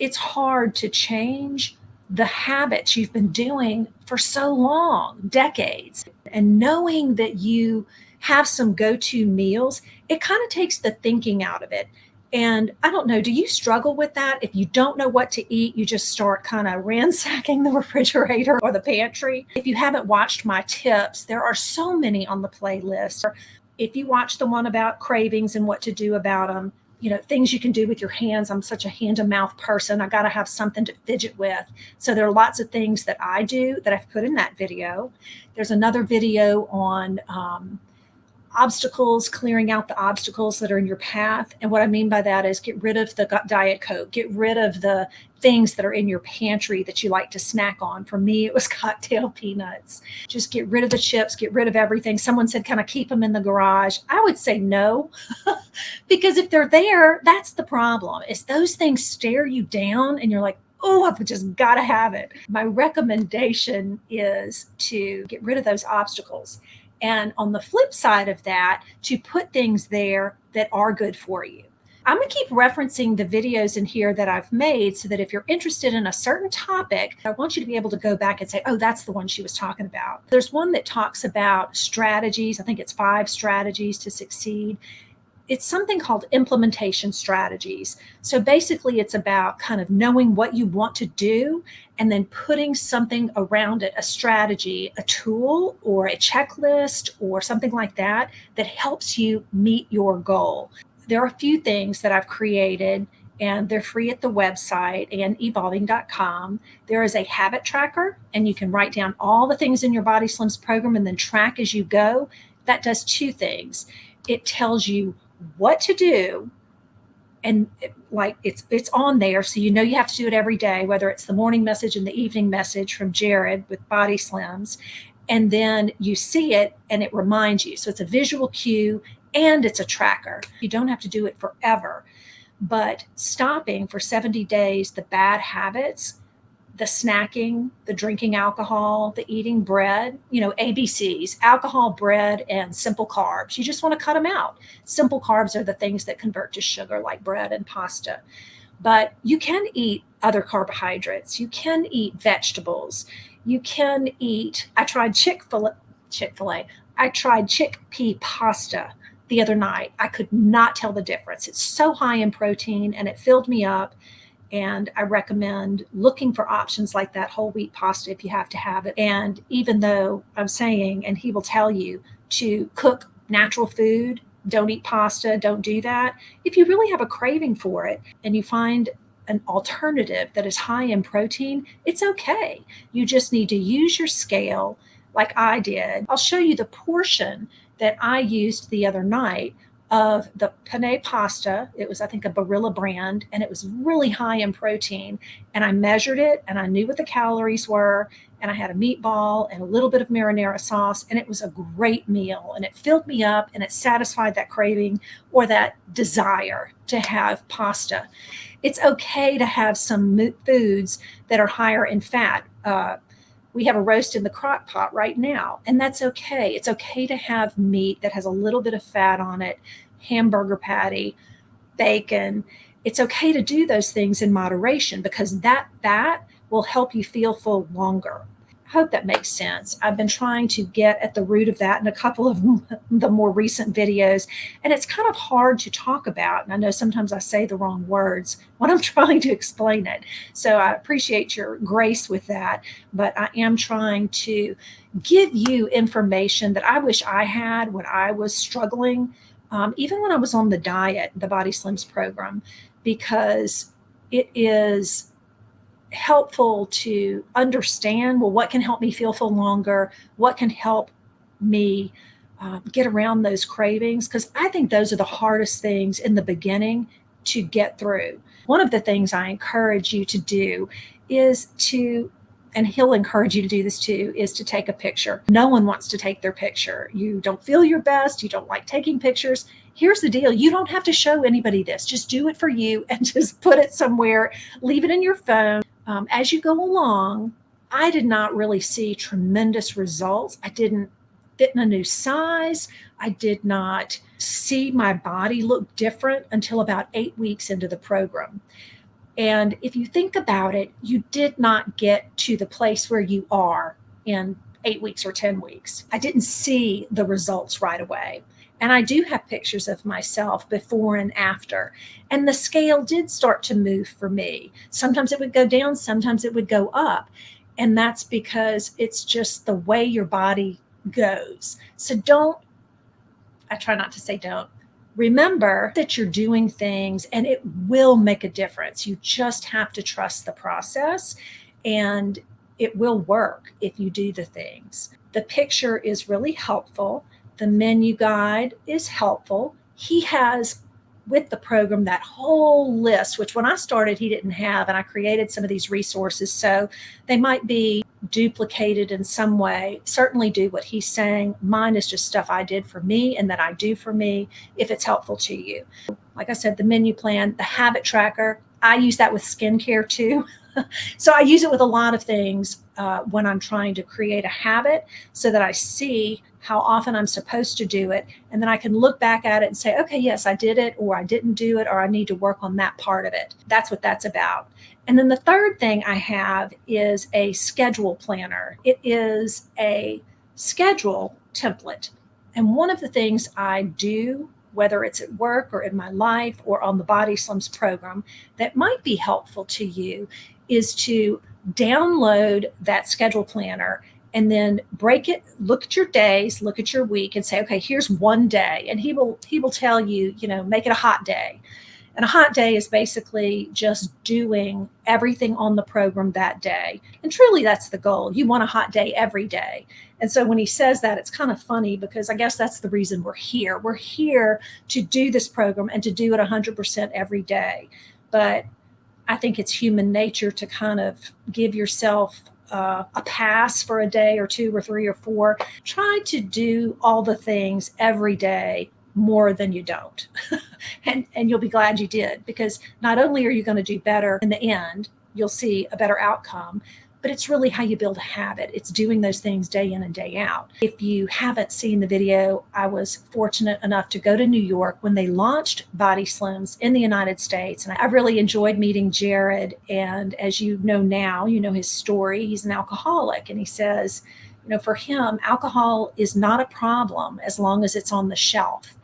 it's hard to change the habits you've been doing for so long, decades. And knowing that you have some go-to meals, it kind of takes the thinking out of it. And I don't know, do you struggle with that? If you don't know what to eat, you just start kind of ransacking the refrigerator or the pantry. If you haven't watched my tips, there are so many on the playlist. If you watch the one about cravings and what to do about them, things you can do with your hands. I'm such a hand to mouth person. I got to have something to fidget with. So there are lots of things that I do that I've put in that video. There's another video on obstacles, clearing out the obstacles that are in your path. And what I mean by that is get rid of the Diet Coke, get rid of the things that are in your pantry that you like to snack on. For me, it was cocktail peanuts. Just get rid of the chips, get rid of everything. Someone said, kind of keep them in the garage. I would say no, because if they're there, that's the problem, is those things stare you down and you're like, oh, I've just got to have it. My recommendation is to get rid of those obstacles. And on the flip side of that, to put things there that are good for you. I'm going to keep referencing the videos in here that I've made so that if you're interested in a certain topic, I want you to be able to go back and say, oh, that's the one she was talking about. There's one that talks about strategies. I think it's 5 strategies to succeed. It's something called implementation strategies. So basically it's about kind of knowing what you want to do and then putting something around it, a strategy, a tool, or a checklist, or something like that, that helps you meet your goal. There are a few things that I've created, and they're free at the website, AnnEvolving.com. There is a habit tracker, and you can write down all the things in your Body Slims program and then track as you go. That does 2 things. It tells you what to do, and it's on there, so you have to do it every day, whether it's the morning message and the evening message from Jared with Body Slims, and then you see it and it reminds you. So it's a visual cue and it's a tracker. You don't have to do it forever, but stopping for 70 days the bad habits, the snacking, the drinking alcohol, the eating bread, ABCs, alcohol, bread, and simple carbs. You just want to cut them out. Simple carbs are the things that convert to sugar, like bread and pasta. But you can eat other carbohydrates. You can eat vegetables. You can eat, I tried Chick-fil-A. I tried chickpea pasta the other night. I could not tell the difference. It's so high in protein and it filled me up. And I recommend looking for options like that whole wheat pasta if you have to have it. And even though I'm saying, and he will tell you to cook natural food, don't eat pasta, don't do that. If you really have a craving for it and you find an alternative that is high in protein, it's okay. You just need to use your scale like I did. I'll show you the portion that I used the other night of the penne pasta. It was, I think, a Barilla brand, and it was really high in protein. And I measured it and I knew what the calories were. And I had a meatball and a little bit of marinara sauce, and it was a great meal. And it filled me up and it satisfied that craving or that desire to have pasta. It's okay to have some foods that are higher in fat. We have a roast in the crock pot right now, and that's okay. It's okay to have meat that has a little bit of fat on it, hamburger patty, bacon. It's okay to do those things in moderation because that will help you feel full longer. I hope that makes sense. I've been trying to get at the root of that in a couple of the more recent videos, and it's kind of hard to talk about. And I know sometimes I say the wrong words when I'm trying to explain it. So I appreciate your grace with that, but I am trying to give you information that I wish I had when I was struggling, even when I was on the diet, the Body Slims program, because it is helpful to understand, well, what can help me feel full longer? What can help me get around those cravings? Because I think those are the hardest things in the beginning to get through. One of the things I encourage you to do is to, and he'll encourage you to do this too, is to take a picture. No one wants to take their picture. You don't feel your best. You don't like taking pictures. Here's the deal. You don't have to show anybody this. Just do it for you and just put it somewhere. Leave it in your phone. As you go along, I did not really see tremendous results. I didn't fit in a new size. I did not see my body look different until about 8 weeks into the program. And if you think about it, you did not get to the place where you are in 8 weeks or 10 weeks. I didn't see the results right away. And I do have pictures of myself before and after. And the scale did start to move for me. Sometimes it would go down, sometimes it would go up. And that's because it's just the way your body goes. So I try not to say don't. Remember that you're doing things and it will make a difference. You just have to trust the process, and it will work if you do the things. The picture is really helpful. The menu guide is helpful. He has, with the program, that whole list, which when I started, he didn't have. And I created some of these resources. So they might be duplicated in some way. Certainly do what he's saying. Mine is just stuff I did for me and that I do for me, if it's helpful to you. Like I said, the menu plan, the habit tracker, I use that with skincare too. So I use it with a lot of things when I'm trying to create a habit, so that I see how often I'm supposed to do it. And then I can look back at it and say, okay, yes, I did it, or I didn't do it, or I need to work on that part of it. That's what that's about. And then the third thing I have is a schedule planner. It is a schedule template. And one of the things I do, whether it's at work or in my life or on the Body Slims program, that might be helpful to you, is to download that schedule planner and then break it, look at your days, look at your week, and say, okay, here's one day. And he will tell you, make it a hot day. And a hot day is basically just doing everything on the program that day. And truly, that's the goal. You want a hot day every day. And so when he says that, it's kind of funny, because I guess that's the reason we're here. We're here to do this program and to do it 100% every day. But I think it's human nature to kind of give yourself a pass for a day or two or three or four. Try to do all the things every day more than you don't. and you'll be glad you did, because not only are you going to do better in the end, you'll see a better outcome, but it's really how you build a habit. It's doing those things day in and day out. If you haven't seen the video, I was fortunate enough to go to New York when they launched Body Slims in the United States. And I really enjoyed meeting Jared. And as you know now, you know his story. He's an alcoholic. And he says, for him, alcohol is not a problem as long as it's on the shelf.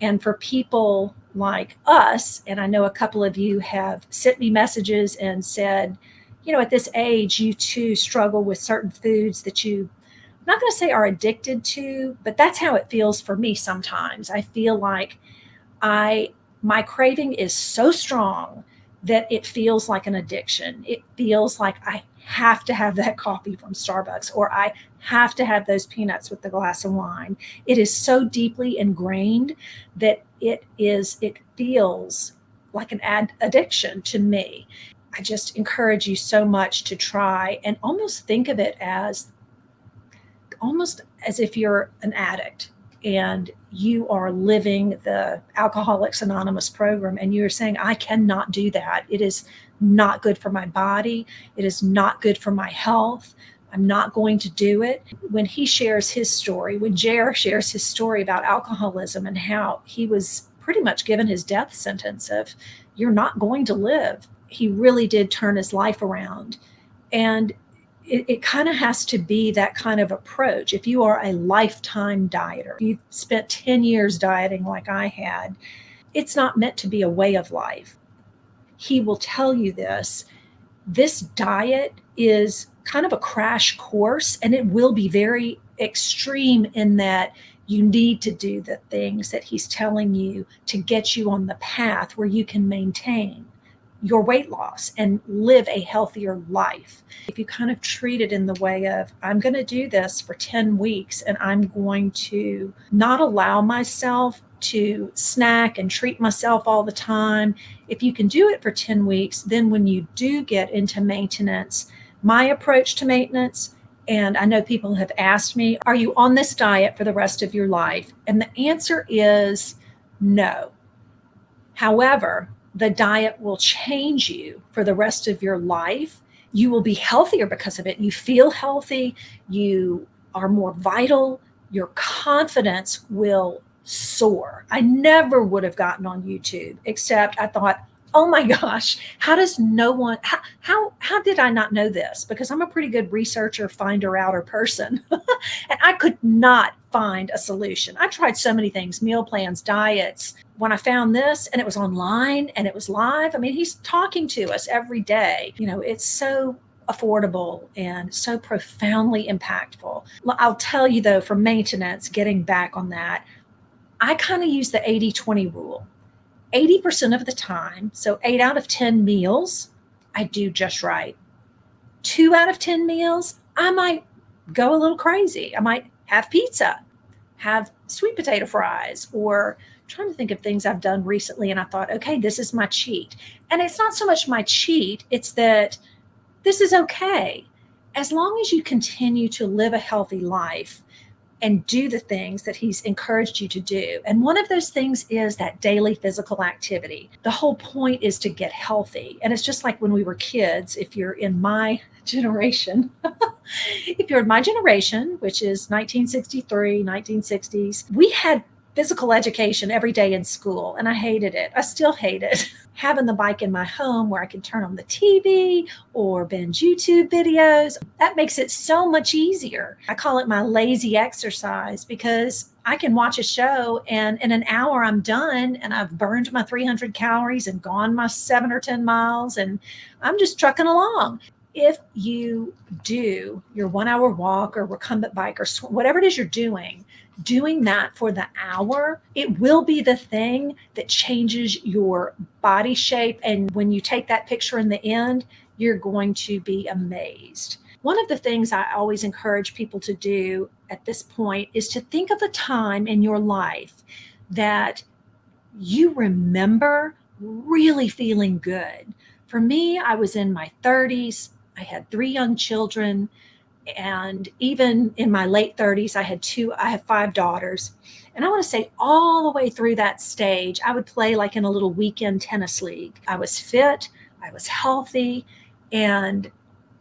And for people like us, and I know a couple of you have sent me messages and said, at this age, you too struggle with certain foods that I'm not going to say are addicted to, but that's how it feels for me sometimes. I feel like my craving is so strong that it feels like an addiction. It feels like I have to have that coffee from Starbucks, or I have to have those peanuts with the glass of wine. It is so deeply ingrained that it feels like an addiction to me. I just encourage you so much to try and almost think of it as if you're an addict and you are living the Alcoholics Anonymous program, and you're saying, I cannot do that. It is not good for my body. It is not good for my health. I'm not going to do it. When he shares his story, when JR shares his story about alcoholism and how he was pretty much given his death sentence of, you're not going to live, he really did turn his life around. And it kind of has to be that kind of approach. If you are a lifetime dieter, if you've spent 10 years dieting like I had, it's not meant to be a way of life. He will tell you this. This diet is kind of a crash course, and it will be very extreme in that you need to do the things that he's telling you to get you on the path where you can maintain your weight loss and live a healthier life. If you kind of treat it in the way of, I'm going to do this for 10 weeks and I'm going to not allow myself to snack and treat myself all the time. If you can do it for 10 weeks, then when you do get into maintenance, my approach to maintenance, and I know people have asked me, are you on this diet for the rest of your life? And the answer is no. However, the diet will change you for the rest of your life. You will be healthier because of it. You feel healthy. You are more vital. Your confidence will soar. I never would have gotten on YouTube, except I thought, Oh my gosh, how does no one, how did I not know this? Because I'm a pretty good researcher, finder outer person. And I could not find a solution. I tried so many things, meal plans, diets. When I found this and it was online and it was live, I mean, he's talking to us every day. It's so affordable and so profoundly impactful. I'll tell you though, for maintenance, getting back on that, I kind of use the 80-20 rule. 80% of the time, so 8 out of 10 meals, I do just right. 2 out of 10 meals, I might go a little crazy. I might have pizza, have sweet potato fries, or I'm trying to think of things I've done recently. And I thought, okay, this is my cheat. And it's not so much my cheat, it's that this is okay. As long as you continue to live a healthy life and do the things that he's encouraged you to do. And one of those things is that daily physical activity. The whole point is to get healthy. And it's just like when we were kids, if you're in my generation, if you're in my generation, which is 1963, 1960s, we had physical education every day in school, and I hated it. I still hate it. Having the bike in my home where I can turn on the TV or binge YouTube videos, that makes it so much easier. I call it my lazy exercise because I can watch a show and in an hour I'm done and I've burned my 300 calories and gone my 7 or 10 miles and I'm just trucking along. If you do your 1 hour walk or recumbent bike or whatever it is you're doing that for the hour, it will be the thing that changes your body shape. And when you take that picture in the end, you're going to be amazed. One of the things I always encourage people to do at this point is to think of a time in your life that you remember really feeling good. For me, I was in my 30s. I had 3 young children. And even in my late 30s, I have 5 daughters. And I want to say all the way through that stage, I would play like in a little weekend tennis league. I was fit, I was healthy. And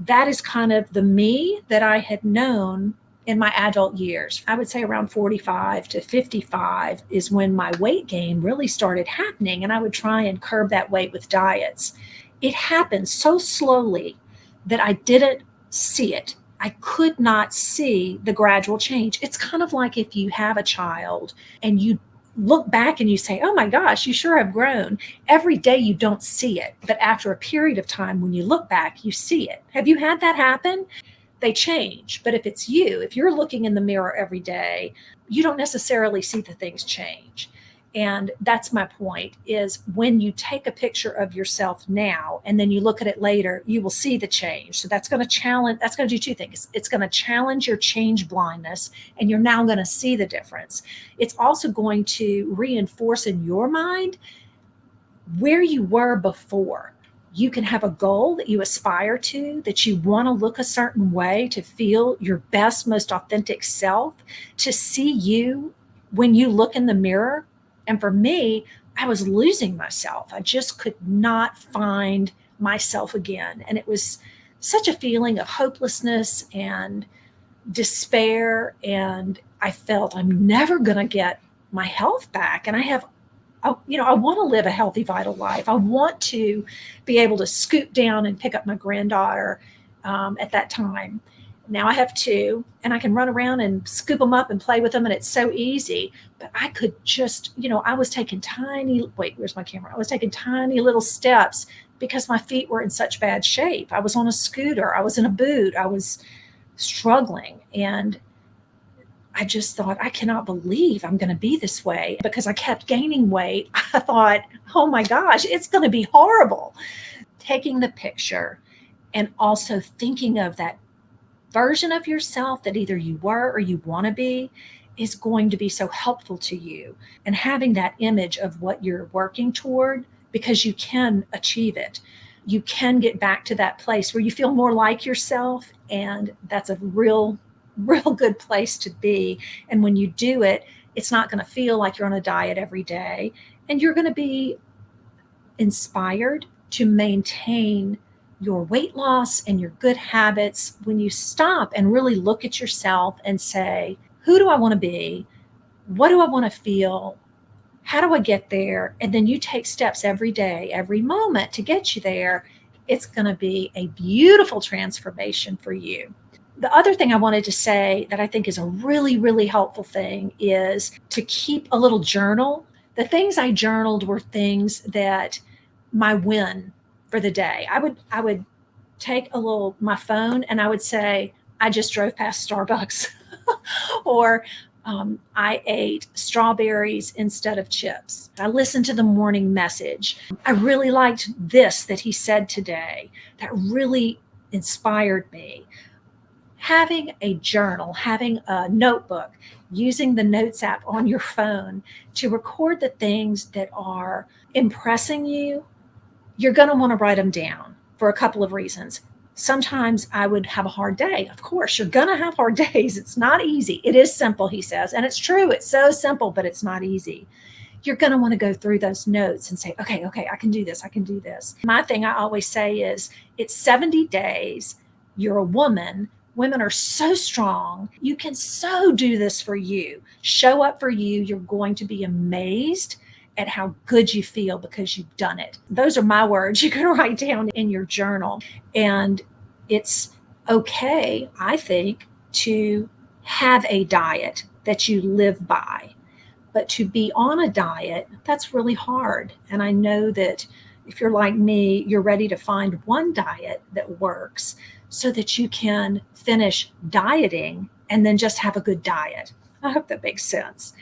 that is kind of the me that I had known in my adult years. I would say around 45 to 55 is when my weight gain really started happening. And I would try and curb that weight with diets. It happened so slowly that I didn't see it. I could not see the gradual change. It's kind of like if you have a child and you look back and you say, oh my gosh, you sure have grown. Every day you don't see it. But after a period of time, when you look back, you see it. Have you had that happen? They change. But if you're looking in the mirror every day, you don't necessarily see the things change. And that's my point, is when you take a picture of yourself now and then you look at it later, you will see the change. So that's going to do 2 things. It's going to challenge your change blindness, and you're now going to see the difference. It's also going to reinforce in your mind where you were before. You can have a goal that you aspire to, that you want to look a certain way, to feel your best, most authentic self, to see you when you look in the mirror. And for me, I was losing myself. I just could not find myself again. And it was such a feeling of hopelessness and despair. And I felt I'm never going to get my health back. And I want to live a healthy, vital life. I want to be able to scoot down and pick up my granddaughter at that time. Now I have 2 and I can run around and scoop them up and play with them. And it's so easy, but I could just, I was taking where's my camera? I was taking tiny little steps because my feet were in such bad shape. I was on a scooter. I was in a boot. I was struggling. And I just thought, I cannot believe I'm going to be this way, because I kept gaining weight. I thought, oh my gosh, it's going to be horrible. Taking the picture and also thinking of that version of yourself that either you were or you want to be is going to be so helpful to you. And having that image of what you're working toward, because you can achieve it. You can get back to that place where you feel more like yourself. And that's a real good place to be. And when you do it, it's not going to feel like you're on a diet every day. And you're going to be inspired to maintain your weight loss and your good habits when you stop and really look at yourself and say, who do I want to be? What do I want to feel? How do I get there? And then you take steps every day, every moment to get you there. It's going to be a beautiful transformation for you. The other thing I wanted to say that I think is a really, really helpful thing is to keep a little journal. The things I journaled were things that my win for the day. I would take my phone and I would say, I just drove past Starbucks, or I ate strawberries instead of chips. I listened to the morning message. I really liked this that he said today. That really inspired me. Having a journal, having a notebook, using the Notes app on your phone to record the things that are impressing you, you're going to want to write them down for a couple of reasons. Sometimes I would have a hard day. Of course, you're going to have hard days. It's not easy. It is simple, he says. And it's true. It's so simple, but it's not easy. You're going to want to go through those notes and say, okay, I can do this. I can do this. My thing I always say is it's 70 days. You're a woman. Women are so strong. You can so do this for you. Show up for you. You're going to be amazed at how good you feel because you've done it. Those are my words you can write down in your journal. And it's okay, I think, to have a diet that you live by. But to be on a diet, that's really hard. And I know that if you're like me, you're ready to find one diet that works so that you can finish dieting and then just have a good diet. I hope that makes sense.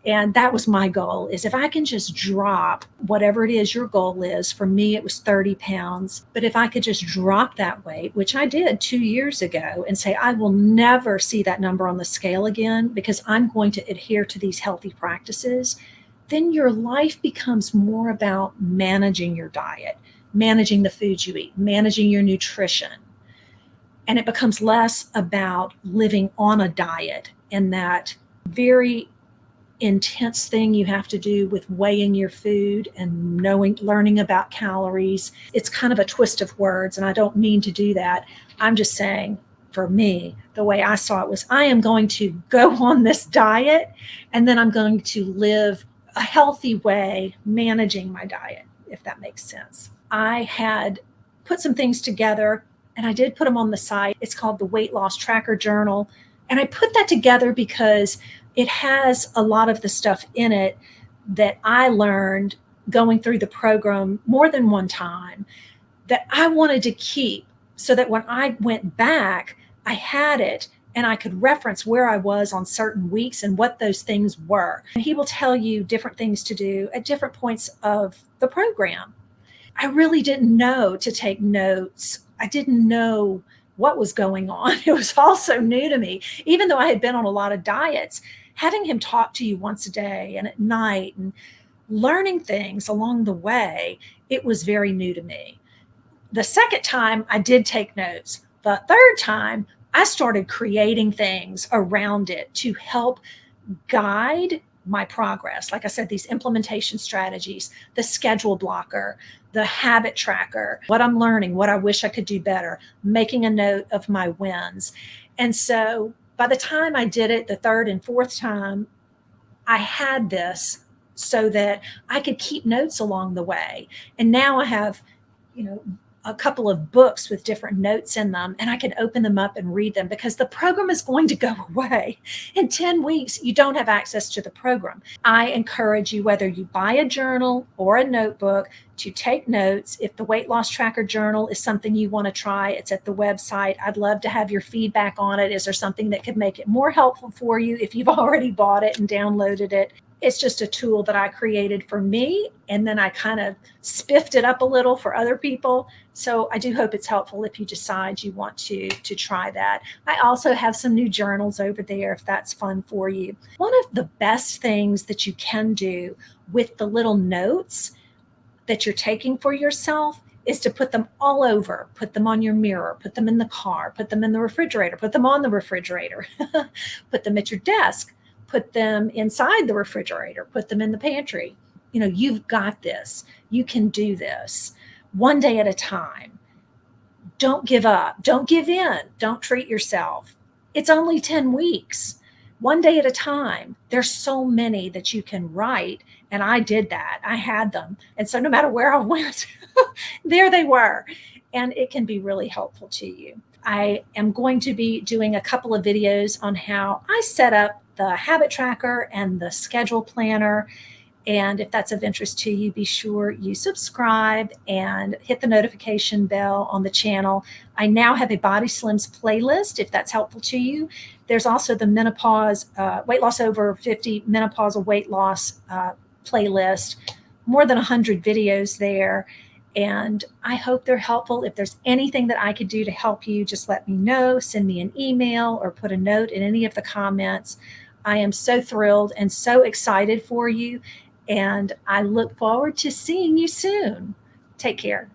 And that was my goal, is if I can just drop whatever it is your goal is. For me, it was 30 pounds. But if I could just drop that weight, which I did 2 years ago, and say, I will never see that number on the scale again because I'm going to adhere to these healthy practices, then your life becomes more about managing your diet, managing the foods you eat, managing your nutrition. And it becomes less about living on a diet and that very intense thing you have to do with weighing your food and learning about calories. It's kind of a twist of words, and I don't mean to do that. I'm just saying, for me, the way I saw it was, I am going to go on this diet and then I'm going to live a healthy way managing my diet, if that makes sense. I had put some things together and I did put them on the site. It's called the Weight Loss Tracker Journal. And I put that together because it has a lot of the stuff in it that I learned going through the program more than one time that I wanted to keep so that when I went back, I had it and I could reference where I was on certain weeks and what those things were. And he will tell you different things to do at different points of the program. I really didn't know to take notes. I didn't know what was going on. It was all so new to me, even though I had been on a lot of diets. Having him talk to you once a day and at night and learning things along the way, it was very new to me. The second time I did take notes. The third time I started creating things around it to help guide my progress. Like I said, these implementation strategies, the schedule blocker, the habit tracker, what I'm learning, what I wish I could do better, making a note of my wins. And so by the time I did it the third and fourth time, I had this so that I could keep notes along the way. And now I have, a couple of books with different notes in them, and I can open them up and read them because the program is going to go away. In 10 weeks, you don't have access to the program. I encourage you, whether you buy a journal or a notebook, to take notes. If the Weight Loss Tracker Journal is something you want to try, it's at the website. I'd love to have your feedback on it. Is there something that could make it more helpful for you if you've already bought it and downloaded it? It's just a tool that I created for me, and then I kind of spiffed it up a little for other people. So I do hope it's helpful if you decide you want to try that. I also have some new journals over there if that's fun for you. One of the best things that you can do with the little notes that you're taking for yourself is to put them all over. Put them on your mirror, put them in the car, put them in the refrigerator, put them on the refrigerator, put them at your desk, put them inside the refrigerator, put them in the pantry. You've got this. You can do this one day at a time. Don't give up. Don't give in. Don't treat yourself. It's only 10 weeks, one day at a time. There's so many that you can write And I did that. I had them. And so no matter where I went, there they were. And it can be really helpful to you. I am going to be doing a couple of videos on how I set up the habit tracker and the schedule planner. And if that's of interest to you, be sure you subscribe and hit the notification bell on the channel. I now have a Body Slims playlist, if that's helpful to you. There's also the Weight Loss Over 50 Menopausal Weight Loss playlist, more than 100 videos there. And I hope they're helpful. If there's anything that I could do to help you, just let me know. Send me an email or put a note in any of the comments. I am so thrilled and so excited for you. And I look forward to seeing you soon. Take care.